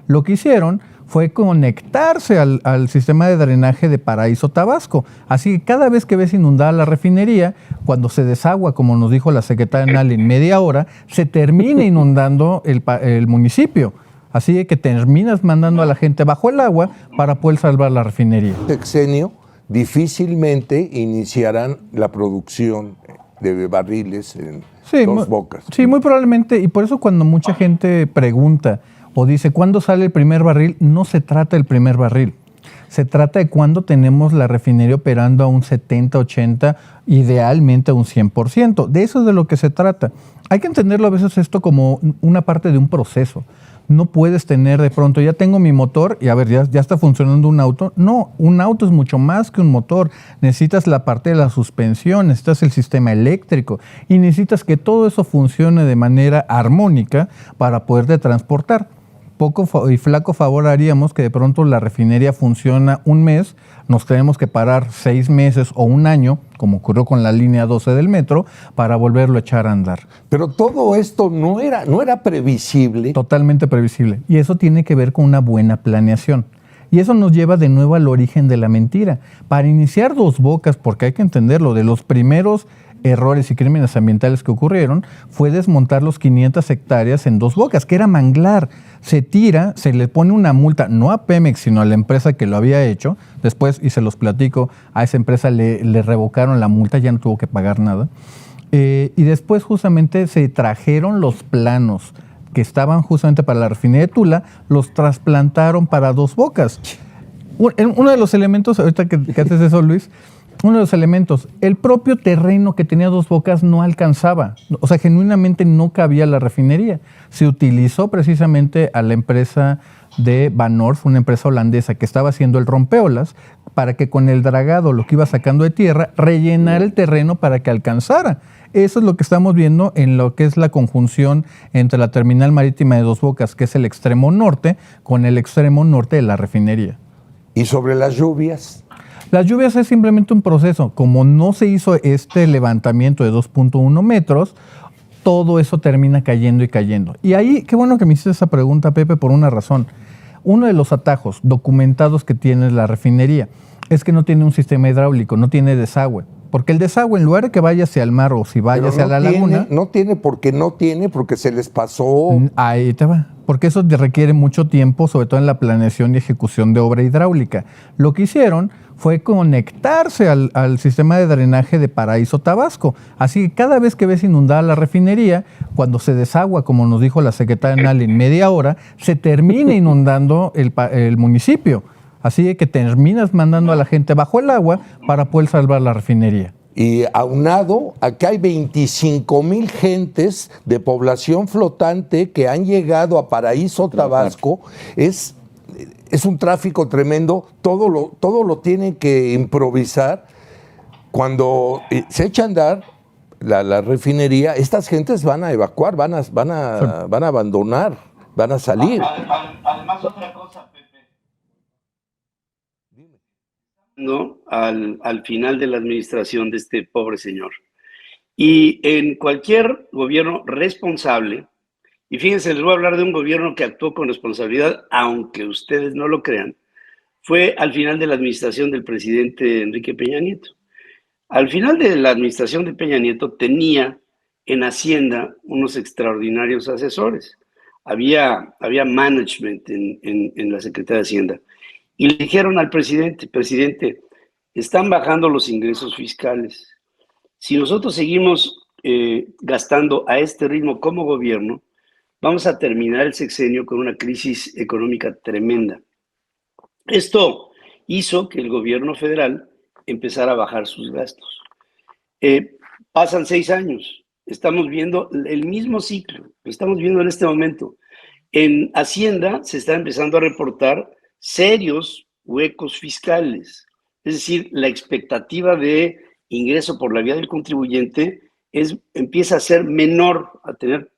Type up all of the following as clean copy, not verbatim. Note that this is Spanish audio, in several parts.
Lo que hicieron fue conectarse al sistema de drenaje de Paraíso Tabasco. Así que cada vez que ves inundada la refinería, cuando se desagua, como nos dijo la secretaria Nal, en media hora, se termina inundando el municipio. Así que terminas mandando a la gente bajo el agua para poder salvar la refinería. Sexenio difícilmente iniciarán la producción de barriles en Dos Bocas. Sí, muy probablemente, y por eso cuando mucha gente pregunta o dice, ¿cuándo sale el primer barril? No se trata del primer barril. Se trata de cuándo tenemos la refinería operando a un 70, 80, idealmente a un 100%. De eso es de lo que se trata. Hay que entenderlo a veces esto como una parte de un proceso. No puedes tener de pronto, ya tengo mi motor y a ver, ya está funcionando un auto. No, un auto es mucho más que un motor. Necesitas la parte de la suspensión, necesitas el sistema eléctrico y necesitas que todo eso funcione de manera armónica para poderte transportar. Poco y flaco favor haríamos que de pronto la refinería funciona un mes, nos tenemos que parar 6 meses o un año, como ocurrió con la línea 12 del metro, para volverlo a echar a andar. Pero todo esto no era previsible. Totalmente previsible. Y eso tiene que ver con una buena planeación. Y eso nos lleva de nuevo al origen de la mentira. Para iniciar Dos Bocas, porque hay que entenderlo, de los primeros errores y crímenes ambientales que ocurrieron fue desmontar los 500 hectáreas en Dos Bocas, que era manglar. Se tira, se le pone una multa, no a Pemex, sino a la empresa que lo había hecho. Después, y se los platico, a esa empresa le revocaron la multa, ya no tuvo que pagar nada. Y después justamente se trajeron los planos que estaban justamente para la refinería de Tula, los trasplantaron para Dos Bocas. Uno de los elementos, ahorita que haces eso, Luis, uno de los elementos, el propio terreno que tenía Dos Bocas no alcanzaba, o sea, genuinamente no cabía la refinería. Se utilizó precisamente a la empresa de Van Orf, una empresa holandesa que estaba haciendo el rompeolas, para que con el dragado, lo que iba sacando de tierra, rellenara el terreno para que alcanzara. Eso es lo que estamos viendo en lo que es la conjunción entre la terminal marítima de Dos Bocas, que es el extremo norte, con el extremo norte de la refinería. ¿Y sobre las lluvias? Las lluvias es simplemente un proceso. Como no se hizo este levantamiento de 2.1 metros, todo eso termina cayendo y cayendo. Y ahí, qué bueno que me hiciste esa pregunta, Pepe, por una razón. Uno de los atajos documentados que tiene la refinería es que no tiene un sistema hidráulico, no tiene desagüe. Porque el desagüe, en lugar de que vaya hacia el mar o si vaya hacia la laguna... No tiene porque se les pasó. Ahí te va. Porque eso requiere mucho tiempo, sobre todo en la planeación y ejecución de obra hidráulica. Lo que hicieron fue conectarse al sistema de drenaje de Paraíso Tabasco. Así que cada vez que ves inundada la refinería, cuando se desagua, como nos dijo la secretaria Nal, en media hora, se termina inundando el municipio. Así que terminas mandando a la gente bajo el agua para poder salvar la refinería. Y aunado, acá hay 25,000 gentes de población flotante que han llegado a Paraíso Tabasco. Es un tráfico tremendo, todo lo tienen que improvisar. Cuando se echa a andar la refinería, estas gentes van a evacuar, van a abandonar, van a salir. Además, otra cosa, Pepe. ¿No? Al final de la administración de este pobre señor. Y en cualquier gobierno responsable, y fíjense, les voy a hablar de un gobierno que actuó con responsabilidad, aunque ustedes no lo crean, fue al final de la administración del presidente Enrique Peña Nieto. Al final de la administración de Peña Nieto tenía en Hacienda unos extraordinarios asesores. Había management en la Secretaría de Hacienda. Y le dijeron al presidente, están bajando los ingresos fiscales. Si nosotros seguimos gastando a este ritmo como gobierno, vamos a terminar el sexenio con una crisis económica tremenda. Esto hizo que el gobierno federal empezara a bajar sus gastos. Pasan 6 años, estamos viendo el mismo ciclo, lo estamos viendo en este momento. En Hacienda se está empezando a reportar serios huecos fiscales. Es decir, la expectativa de ingreso por la vía del contribuyente empieza a ser menor, a tener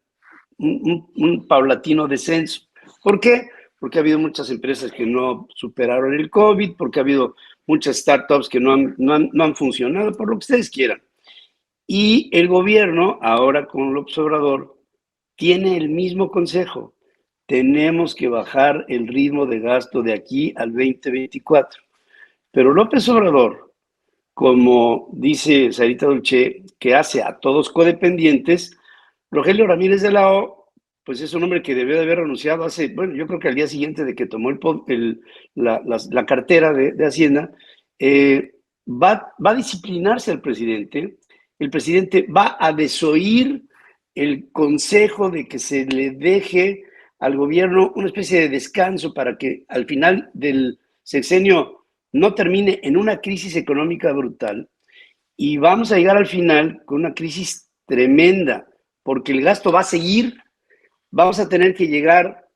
un paulatino descenso. ¿Por qué? Porque ha habido muchas empresas que no superaron el COVID, porque ha habido muchas startups que no han funcionado, por lo que ustedes quieran. Y el gobierno, ahora con López Obrador, tiene el mismo consejo. tenemos que bajar el ritmo de gasto de aquí al 2024. Pero López Obrador, como dice Sarita Dolce, que hace a todos codependientes, Rogelio Ramírez de la O, pues es un hombre que debió de haber renunciado hace, bueno, yo creo que al día siguiente de que tomó la cartera de Hacienda, va a disciplinarse al presidente. El presidente va a desoír el consejo de que se le deje al gobierno una especie de descanso para que al final del sexenio no termine en una crisis económica brutal, y vamos a llegar al final con una crisis tremenda, porque el gasto va a seguir. Vamos a tener que llegar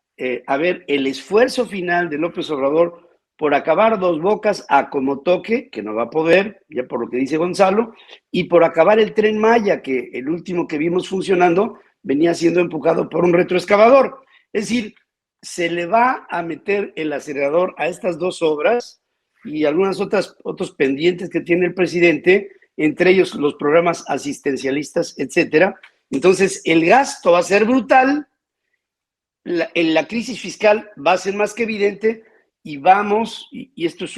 a ver el esfuerzo final de López Obrador por acabar Dos Bocas a como toque, que no va a poder, ya por lo que dice Gonzalo, y por acabar el Tren Maya, que el último que vimos funcionando venía siendo empujado por un retroexcavador. Es decir, se le va a meter el acelerador a estas dos obras y algunas otros pendientes que tiene el presidente, entre ellos los programas asistencialistas, etcétera. Entonces, el gasto va a ser brutal, la crisis fiscal va a ser más que evidente, y vamos, y esto es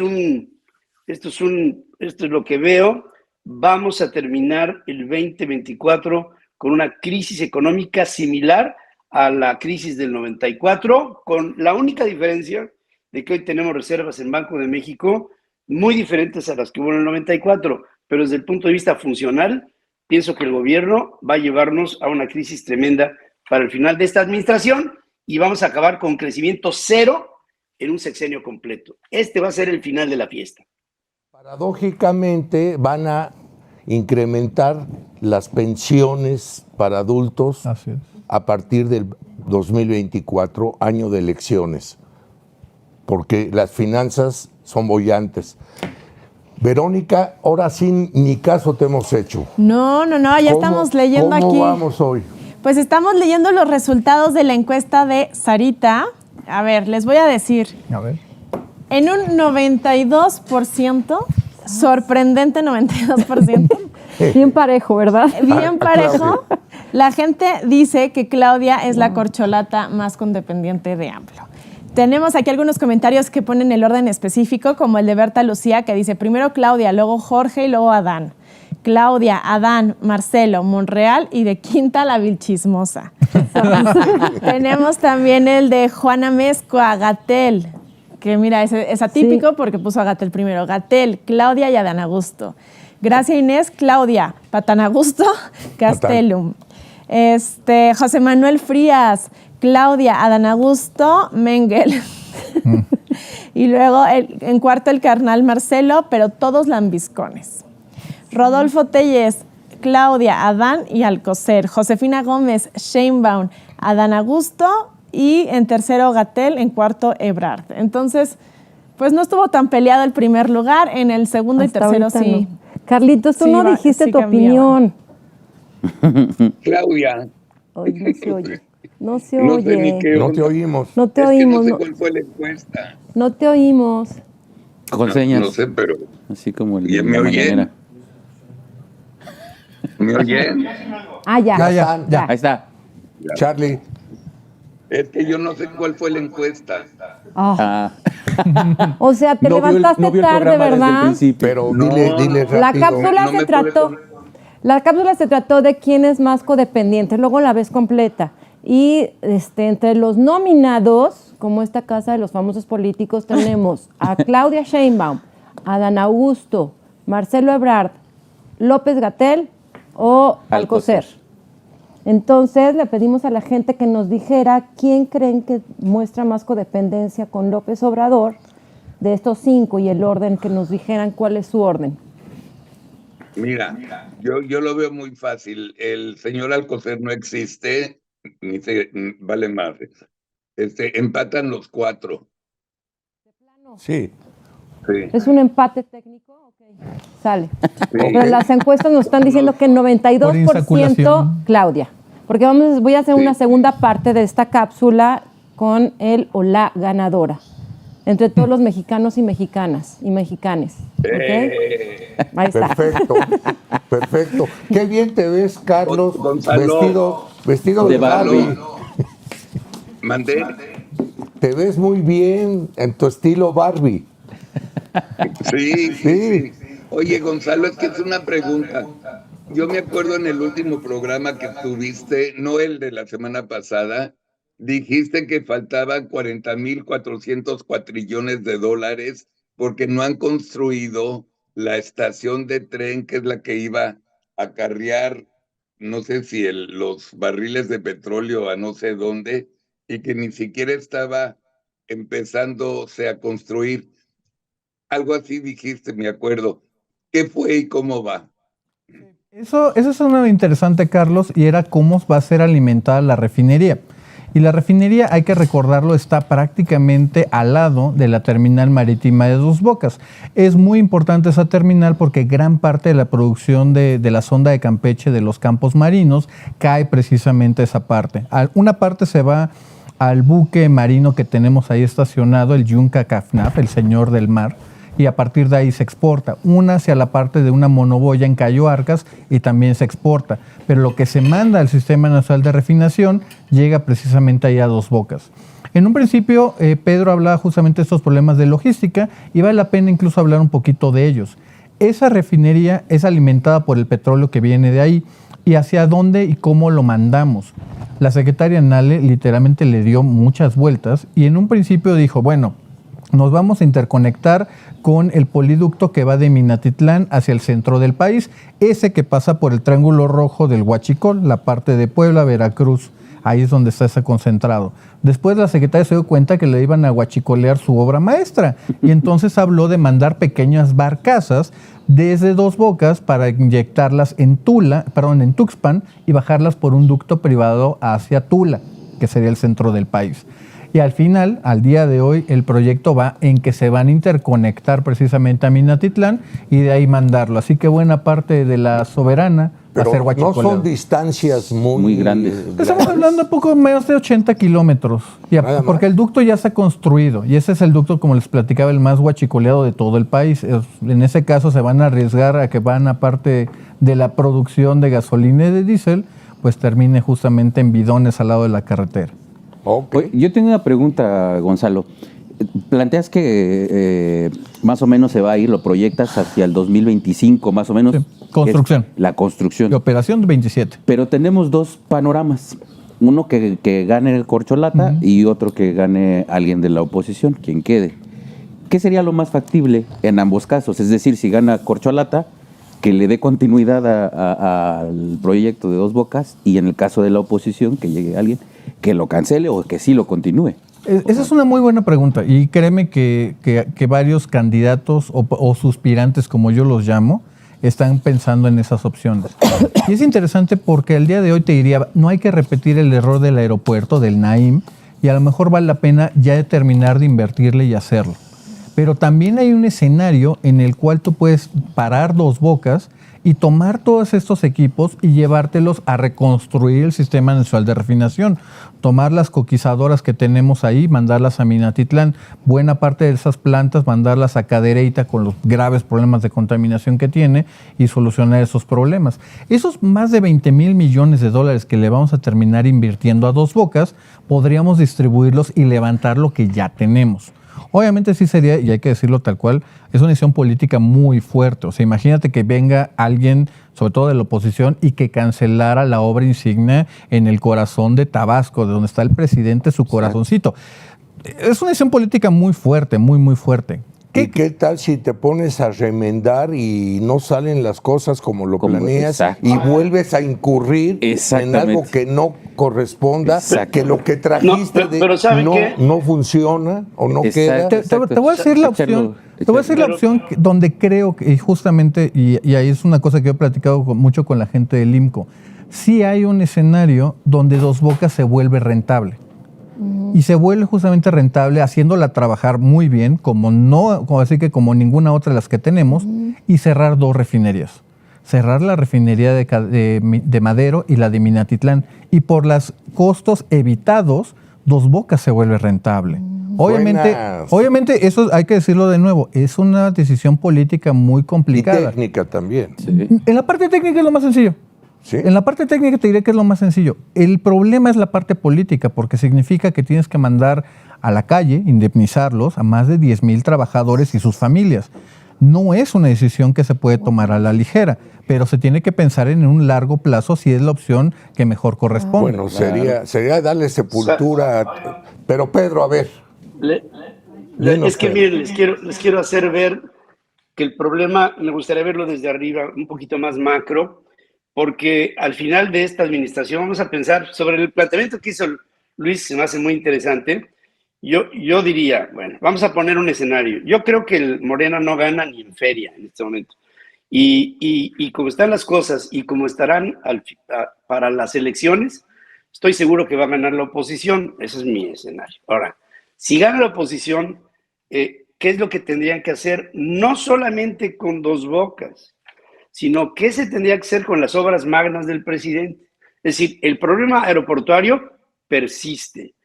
lo que veo, vamos a terminar el 2024 con una crisis económica similar a la crisis del 94, con la única diferencia de que hoy tenemos reservas en Banco de México muy diferentes a las que hubo en el 94, pero desde el punto de vista funcional, pienso que el gobierno va a llevarnos a una crisis tremenda para el final de esta administración, y vamos a acabar con crecimiento cero en un sexenio completo. Este va a ser el final de la fiesta. Paradójicamente van a incrementar las pensiones para adultos a partir del 2024, año de elecciones, porque las finanzas son bollantes. Verónica, ahora sí ni caso te hemos hecho. No, ya estamos leyendo aquí. ¿Cómo vamos hoy? Pues estamos leyendo los resultados de la encuesta de Sarita. A ver, les voy a decir. A ver. En un 92%, sorprendente 92%. Bien parejo, ¿verdad? Bien parejo. La gente dice que Claudia es la corcholata más condependiente de AMLO. Tenemos aquí algunos comentarios que ponen el orden específico, como el de Berta Lucía, que dice primero Claudia, luego Jorge y luego Adán. Claudia, Adán, Marcelo, Monreal y de quinta la Vilchismosa. Tenemos también el de Juana Mezcua, Gatell, que mira, es atípico porque puso a Gatell primero. Gatell, Claudia y Adán Augusto. Gracia Inés, Claudia, Patán Augusto, Castellum. José Manuel Frías, Claudia, Adán Augusto, Mengel. Y luego en cuarto el carnal Marcelo, pero todos lambiscones. Rodolfo Telles, Claudia, Adán y Alcocer. Josefina Gómez, Sheinbaum, Adán Augusto y en tercero Gatell, en cuarto Ebrard. Entonces, pues no estuvo tan peleado el primer lugar, en el segundo Hasta y tercero sí. No. Carlitos, tú sí, no dijiste sí tu cambiaba. opinión. Claudia. Ay, no se oye. No se No oye. sé ni qué No onda. te oímos. No te Es oímos. que no sé No, cuál fue la encuesta. no te oímos. Con señas. No sé, pero Así como el ¿Ya me la oyen? mañanera. ¿me oyen? Ah, ya. Ya. Ahí está. Charlie, Es que yo no sé cuál fue la encuesta. Ah. Ah. O sea, te No vio el- levantaste no vio el tarde, programa desde el ¿verdad? principio. pero No, dile rápido. La cápsula No se me trató. puedes- La cápsula se trató de quién es más codependiente, luego la ves completa. Y entre los nominados, como esta casa de los famosos políticos, tenemos a Claudia Sheinbaum, a Adán Augusto, Marcelo Ebrard, López-Gatell o Alcocer. Entonces le pedimos a la gente que nos dijera quién creen que muestra más codependencia con López Obrador de estos 5 y el orden, que nos dijeran cuál es su orden. Mira, yo lo veo muy fácil. El señor Alcocer no existe, ni se vale madre. Empatan los 4. Sí. Sí. ¿Es un empate técnico? Ok, sale. Sí. Pero las encuestas nos están diciendo que Por 92% insaculación. Claudia. Porque voy a hacer una segunda parte de esta cápsula con el o la ganadora. Entre todos los mexicanos y mexicanas y mexicanes. ¿Ok? Ahí está. Perfecto, perfecto. Qué bien te ves, Carlos, Gonzalo. vestido de De Barbie. Barbie. Mandé. Te ves muy bien en tu estilo Barbie. Sí. Oye, Gonzalo, es que es una pregunta. Yo me acuerdo en el último programa que tuviste, no el de la semana pasada, dijiste que faltaban 40,400 cuatrillones de dólares porque no han construido la estación de tren que es la que iba a carrear, no sé si los barriles de petróleo a no sé dónde, y que ni siquiera estaba empezándose a construir. Algo así dijiste, me acuerdo. ¿Qué fue y cómo va? Eso es una interesante, Carlos, y era cómo va a ser alimentada la refinería. Y la refinería, hay que recordarlo, está prácticamente al lado de la terminal marítima de Dos Bocas. Es muy importante esa terminal porque gran parte de la producción de la sonda de Campeche, de los campos marinos, cae precisamente esa parte. Una parte se va al buque marino que tenemos ahí estacionado, el Yunca Cafnaf, el Señor del Mar, y a partir de ahí se exporta. Una hacia la parte de una monoboya en Cayo Arcas y también se exporta. Pero lo que se manda al Sistema Nacional de Refinación llega precisamente ahí a Dos Bocas. En un principio, Pedro hablaba justamente de estos problemas de logística y vale la pena incluso hablar un poquito de ellos. Esa refinería es alimentada por el petróleo que viene de ahí y hacia dónde y cómo lo mandamos. La secretaria Nale literalmente le dio muchas vueltas y en un principio dijo, bueno, nos vamos a interconectar con el poliducto que va de Minatitlán hacia el centro del país, ese que pasa por el Triángulo Rojo del Huachicol, la parte de Puebla, Veracruz, ahí es donde está ese concentrado. Después la secretaria se dio cuenta que le iban a huachicolear su obra maestra y entonces habló de mandar pequeñas barcazas desde Dos Bocas para inyectarlas en Tuxpan y bajarlas por un ducto privado hacia Tula, que sería el centro del país. Y al final, al día de hoy, el proyecto va en que se van a interconectar precisamente a Minatitlán y de ahí mandarlo. Así que buena parte de la Soberana va a ser No huachicolero. son distancias Muy grandes. Estamos hablando de poco menos de 80 kilómetros, porque el ducto ya se ha construido y ese es el ducto, como les platicaba, el más huachicoleado de todo el país. En ese caso se van a arriesgar a que van, aparte de la producción de gasolina y de diésel, pues termine justamente en bidones al lado de la carretera. Okay. Yo tengo una pregunta, Gonzalo. Planteas que más o menos se va a ir, lo proyectas hacia el 2025, más o menos. Sí. Construcción. La construcción. De operación 27. Pero tenemos dos panoramas. Uno que gane el Corcholata y otro que gane alguien de la oposición, quien quede. ¿Qué sería lo más factible en ambos casos? Es decir, si gana Corcholata, que le dé continuidad al proyecto de Dos Bocas, y en el caso de la oposición, que llegue alguien que lo cancele o que sí lo continúe. Esa es una muy buena pregunta y créeme que varios candidatos o suspirantes, como yo los llamo, están pensando en esas opciones. Y es interesante porque el día de hoy te diría, no hay que repetir el error del aeropuerto, del Naim, y a lo mejor vale la pena ya terminar de invertirle y hacerlo. Pero también hay un escenario en el cual tú puedes parar Dos Bocas y tomar todos estos equipos y llevártelos a reconstruir el Sistema Nacional de Refinación. Tomar las coquizadoras que tenemos ahí, mandarlas a Minatitlán. Buena parte de esas plantas, mandarlas a Cadereyta con los graves problemas de contaminación que tiene y solucionar esos problemas. Esos más de 20,000 millones de dólares que le vamos a terminar invirtiendo a Dos Bocas, podríamos distribuirlos y levantar lo que ya tenemos. Obviamente sí sería, y hay que decirlo tal cual, es una decisión política muy fuerte. O sea, imagínate que venga alguien, sobre todo de la oposición, y que cancelara la obra insignia en el corazón de Tabasco, de donde está el presidente, su corazoncito. Es una decisión política muy fuerte, muy, muy fuerte. ¿Y qué tal si te pones a remendar y no salen las cosas como lo planeas y vuelves a incurrir en algo que no corresponda, que lo que trajiste no funciona o no queda? Te voy a decir la opción. Te voy a decir la opción donde creo que justamente, y ahí es una cosa que yo he platicado mucho con la gente del IMCO, sí hay un escenario donde Dos Bocas se vuelve rentable. Y se vuelve justamente rentable haciéndola trabajar muy bien, como ninguna otra de las que tenemos, y cerrar dos refinerías. Cerrar la refinería de Madero y la de Minatitlán. Y por los costos evitados, Dos Bocas se vuelve rentable. Obviamente, eso hay que decirlo de nuevo, es una decisión política muy complicada. Y técnica también. Sí. En la parte técnica es lo más sencillo. Sí. En la parte técnica te diré que es lo más sencillo. El problema es la parte política, porque significa que tienes que mandar a la calle, indemnizarlos a más de 10,000 trabajadores y sus familias. No es una decisión que se puede tomar a la ligera, pero se tiene que pensar en un largo plazo si es la opción que mejor corresponde. Bueno, sería darle sepultura. Pero Pedro, a ver. Es que miren, les quiero hacer ver que el problema, me gustaría verlo desde arriba, un poquito más macro, porque al final de esta administración vamos a pensar sobre el planteamiento que hizo Luis, se me hace muy interesante. Yo diría, bueno, vamos a poner un escenario. Yo creo que el Morena no gana ni en feria en este momento. Y como están las cosas y como estarán para las elecciones, estoy seguro que va a ganar la oposición. Ese es mi escenario. Ahora, si gana la oposición, ¿qué es lo que tendrían que hacer? No solamente con Dos Bocas, sino qué se tendría que hacer con las obras magnas del presidente. Es decir, el problema aeroportuario persiste.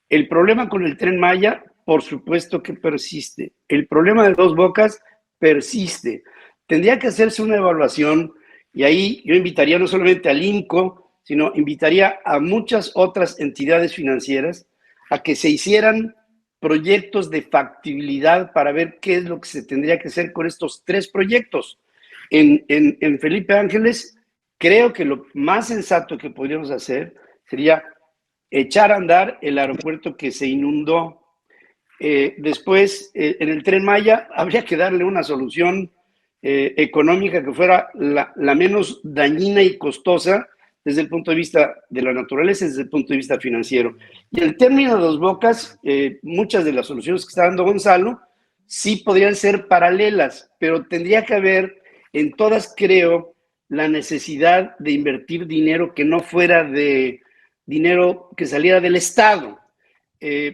El problema con el Tren Maya, por supuesto que persiste. El problema de Dos Bocas persiste. Tendría que hacerse una evaluación y ahí yo invitaría no solamente al INCO, sino invitaría a muchas otras entidades financieras a que se hicieran proyectos de factibilidad para ver qué es lo que se tendría que hacer con estos 3 proyectos. En Felipe Ángeles, creo que lo más sensato que podríamos hacer sería echar a andar el aeropuerto que se inundó. Después, en el Tren Maya, habría que darle una solución económica que fuera la menos dañina y costosa desde el punto de vista de la naturaleza y desde el punto de vista financiero. Y en el término de Dos Bocas, muchas de las soluciones que está dando Gonzalo sí podrían ser paralelas, pero tendría que haber en todas, creo, la necesidad de invertir dinero que no fuera de dinero que saliera del Estado.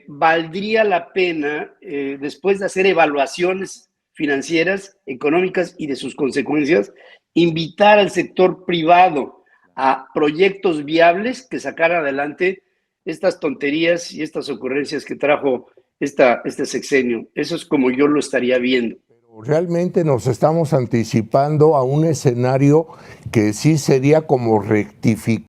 Valdría la pena, después de hacer evaluaciones financieras, económicas y de sus consecuencias, invitar al sector privado a proyectos viables que sacaran adelante estas tonterías y estas ocurrencias que trajo este sexenio. Eso es como yo lo estaría viendo. Realmente nos estamos anticipando a un escenario que sí sería como rectificar.